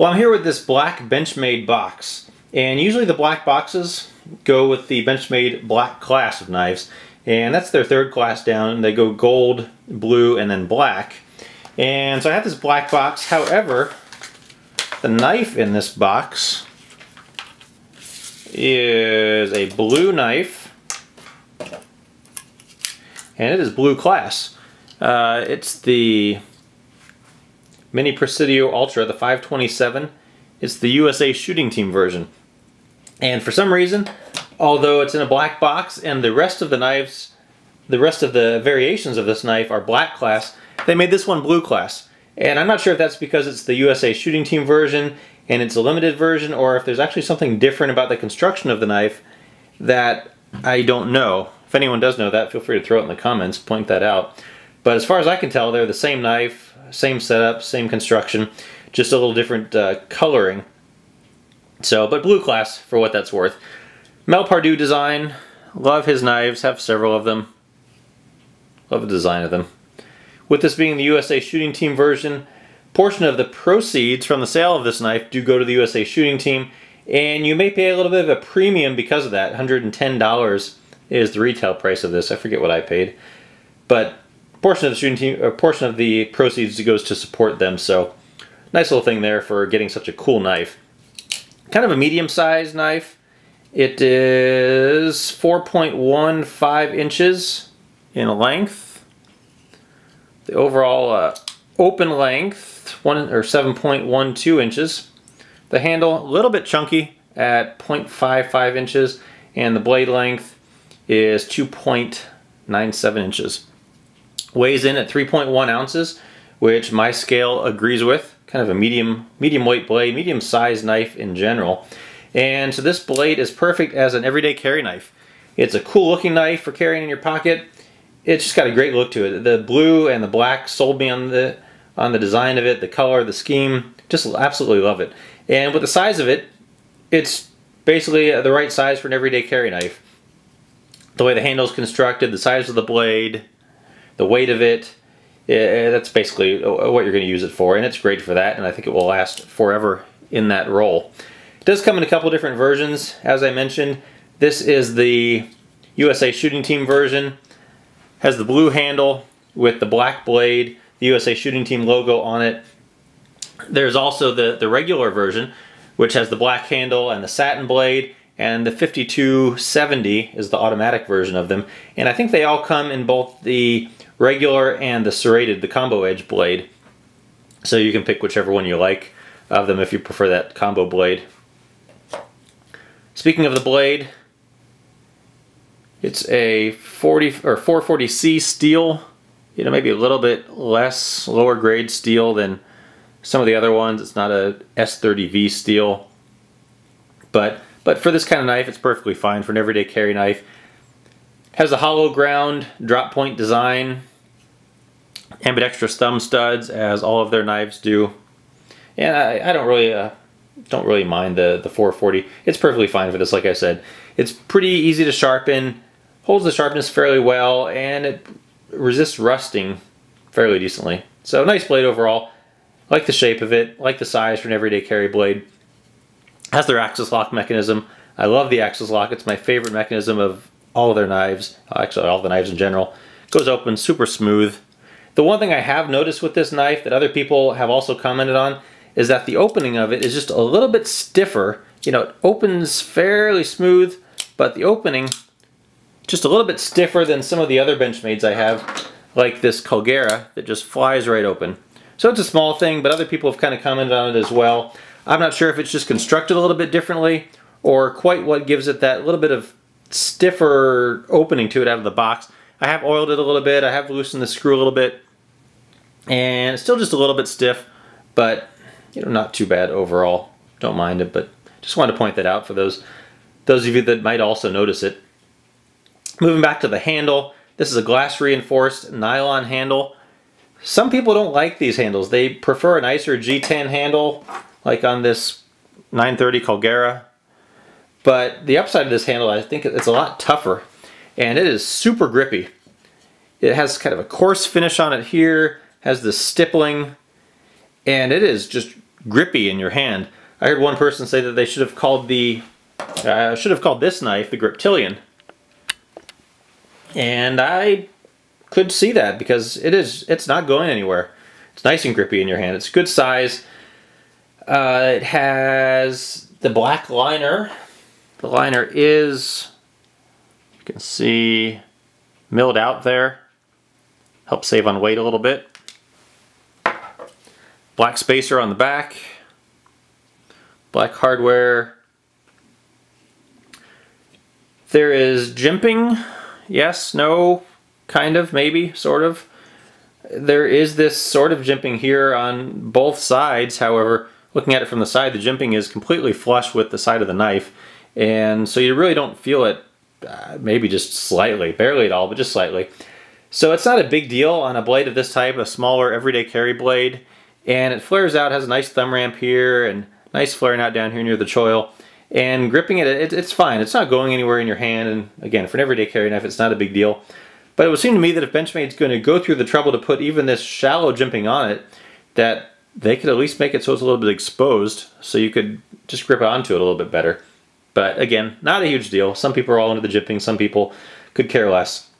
Well, I'm here with this black Benchmade box, and usually the black boxes go with the Benchmade black class of knives, and that's their third class down. They go gold, blue, and then black. And so I have this black box. However, the knife in this box is a blue knife, and it is blue class. It's the Mini-Presidio Ultra, the 527. It's the USA shooting team version. And for some reason, although it's in a black box and the rest of the knives, the rest of the variations of this knife are black class, they made this one blue class. And I'm not sure if that's because it's the USA shooting team version and it's a limited version, or if there's actually something different about the construction of the knife that I don't know. If anyone does know that, feel free to throw it in the comments, point that out. But as far as I can tell, they're the same knife, same setup, same construction, just a little different coloring. So, but blue class for what that's worth. Mel Pardue design. Love his knives, have several of them. Love the design of them. With this being the USA shooting team version, portion of the proceeds from the sale of this knife do go to the USA shooting team, and you may pay a little bit of a premium because of that. $110 is the retail price of this. I forget what I paid, but portion of the shooting team, or portion of the proceeds goes to support them. So nice little thing there for getting such a cool knife. Kind of a medium-sized knife. It is 4.15 inches in length. The overall open length 7.12 inches. The handle a little bit chunky at 0.55 inches, and the blade length is 2.97 inches. Weighs in at 3.1 ounces, which my scale agrees with. Kind of a medium weight blade, medium sized knife in general. And so this blade is perfect as an everyday carry knife. It's a cool looking knife for carrying in your pocket. It's just got a great look to it. The blue and the black sold me on the design of it, the color, the scheme. Just absolutely love it. And with the size of it, it's basically the right size for an everyday carry knife. The way the handle is constructed, the size of the blade, the weight of it, that's basically what you're going to use it for, and it's great for that, and I think it will last forever in that role. It does come in a couple different versions, as I mentioned. This is the USA shooting team version. Has the blue handle with the black blade, the USA shooting team logo on it. There's also the regular version, which has the black handle and the satin blade, and the 527BK is the automatic version of them. And I think they all come in both the regular and the serrated, the combo edge blade. So you can pick whichever one you like of them if you prefer that combo blade. Speaking of the blade, it's a 440C steel. You know, maybe a little bit less lower grade steel than some of the other ones. It's not a S30V steel, but for this kind of knife, it's perfectly fine for an everyday carry knife. Has a hollow ground drop point design, ambidextrous thumb studs, as all of their knives do. And I don't really mind the 440. It's perfectly fine for this. Like I said, it's pretty easy to sharpen, holds the sharpness fairly well, and it resists rusting fairly decently. So nice blade overall. Like the shape of it, like the size for an everyday carry blade. Has their axis lock mechanism. I love the axis lock. It's my favorite mechanism of all of their knives. Actually, all the knives in general. Goes open super smooth. The one thing I have noticed with this knife that other people have also commented on is that the opening of it is just a little bit stiffer. You know, it opens fairly smooth, but the opening just a little bit stiffer than some of the other Benchmades I have, like this Colgera that just flies right open. So it's a small thing, but other people have kind of commented on it as well. I'm not sure if it's just constructed a little bit differently or quite what gives it that little bit of stiffer opening to it out of the box. I have oiled it a little bit, I have loosened the screw a little bit, and it's still just a little bit stiff, but you know, not too bad overall. Don't mind it, but just wanted to point that out for those of you that might also notice it. Moving back to the handle, this is a glass reinforced nylon handle. Some people don't like these handles. They prefer a nicer G10 handle, like on this 930 Colgera. But the upside of this handle, I think it's a lot tougher, and it is super grippy. It has kind of a coarse finish on it here, has the stippling, and it is just grippy in your hand. I heard one person say that they should have called this knife the Griptilian. And I could see that because it's not going anywhere. It's nice and grippy in your hand. It's good size. It has the black liner. The liner is, you can see, milled out there. Helps save on weight a little bit. Black spacer on the back. Black hardware. There is jimping. Yes, no, kind of, maybe, sort of. There is this sort of jimping here on both sides. However, looking at it from the side, the jimping is completely flush with the side of the knife. And so you really don't feel it, maybe just slightly, barely at all, but just slightly. So it's not a big deal on a blade of this type, a smaller everyday carry blade. And it flares out, has a nice thumb ramp here, and nice flaring out down here near the choil. And gripping it's fine. It's not going anywhere in your hand. And again, for an everyday carry knife, it's not a big deal. But it would seem to me that if Benchmade's going to go through the trouble to put even this shallow jimping on it, that they could at least make it so it's a little bit exposed, so you could just grip onto it a little bit better. But again, not a huge deal. Some people are all into the jimping, some people could care less.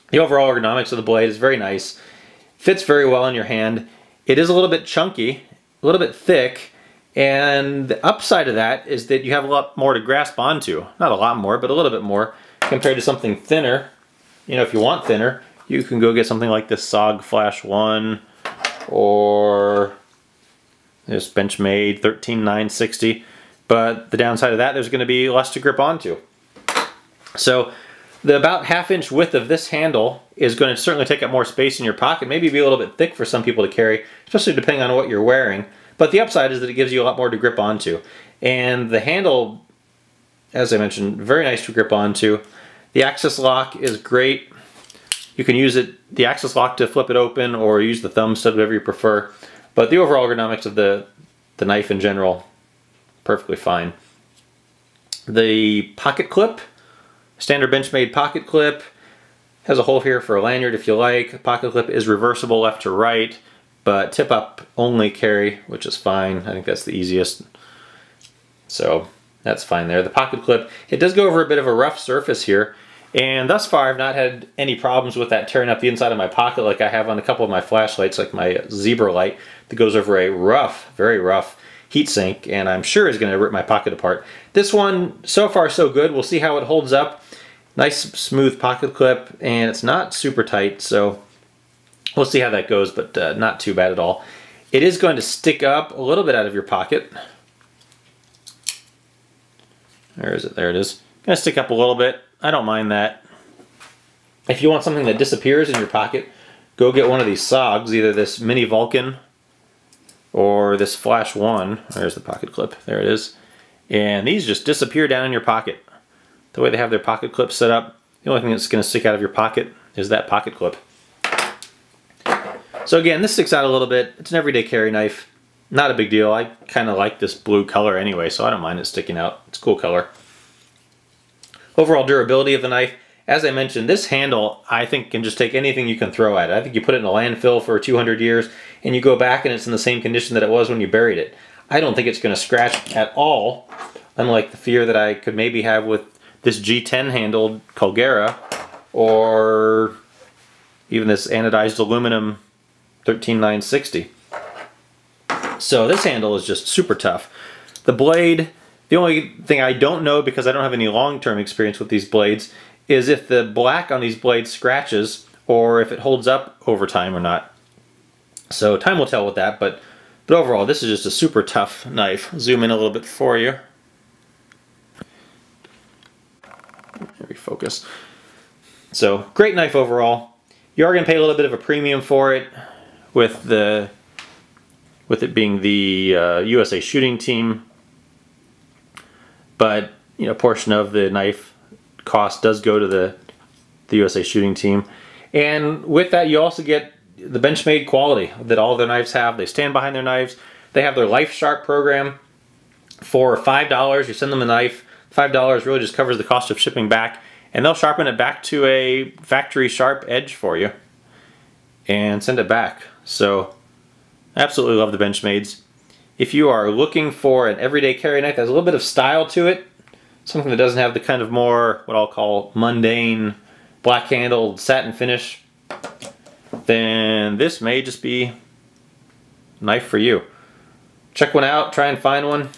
The overall ergonomics of the blade is very nice. Fits very well in your hand. It is a little bit chunky, a little bit thick, and the upside of that is that you have a lot more to grasp onto. Not a lot more, but a little bit more compared to something thinner. You know, if you want thinner, you can go get something like this SOG Flash 1 or this Benchmade 13960. But the downside of that, there's going to be less to grip onto. So the about ½ inch width of this handle is going to certainly take up more space in your pocket, maybe be a little bit thick for some people to carry, especially depending on what you're wearing. But the upside is that it gives you a lot more to grip onto. And the handle, as I mentioned, very nice to grip onto. The access lock is great. You can use the access lock to flip it open or use the thumb stud, whatever you prefer. But the overall ergonomics of the knife in general, perfectly fine. The pocket clip, standard Benchmade pocket clip, has a hole here for a lanyard if you like. Pocket clip is reversible left to right, but tip up only carry, which is fine. I think that's the easiest. So that's fine there. The pocket clip, it does go over a bit of a rough surface here, and thus far I've not had any problems with that tearing up the inside of my pocket like I have on a couple of my flashlights, like my Zebra light that goes over a rough, very rough heatsink, and I'm sure is going to rip my pocket apart. This one, so far so good. We'll see how it holds up. Nice smooth pocket clip, and it's not super tight, so we'll see how that goes, but not too bad at all. It is going to stick up a little bit out of your pocket. Where is it? There it is. Going to stick up a little bit. I don't mind that. If you want something that disappears in your pocket, go get one of these SOGs, either this Mini Vulcan or this Flash 1. There's the pocket clip. There it is. And these just disappear down in your pocket. The way they have their pocket clip set up, the only thing that's going to stick out of your pocket is that pocket clip. So again, this sticks out a little bit. It's an everyday carry knife. Not a big deal. I kind of like this blue color anyway, so I don't mind it sticking out. It's a cool color. Overall durability of the knife, as I mentioned, this handle I think can just take anything you can throw at it. I think you put it in a landfill for 200 years and you go back and it's in the same condition that it was when you buried it. I don't think it's going to scratch at all, unlike the fear that I could maybe have with this G10 handled Colgera or even this anodized aluminum 13960. So this handle is just super tough. The blade, the only thing I don't know, because I don't have any long-term experience with these blades, is if the black on these blades scratches or if it holds up over time or not. So time will tell with that, but overall this is just a super tough knife. Zoom in a little bit for you. Refocus. So great knife overall. You are going to pay a little bit of a premium for it with it being the USA shooting team, but you know, a portion of the knife cost does go to the USA shooting team, and with that you also get the Benchmade quality that all their knives have. They stand behind their knives. They have their Life Sharp program. For $5, you send them a knife. $5 really just covers the cost of shipping back, and they'll sharpen it back to a factory sharp edge for you and send it back. So absolutely love the Benchmades. if you are looking for an everyday carry knife that has a little bit of style to it, something that doesn't have the kind of more, what I'll call, mundane, black-handled satin finish, then this may just be a knife for you. Check one out, try and find one,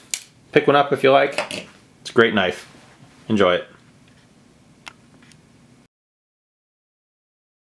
pick one up if you like. It's a great knife. Enjoy it.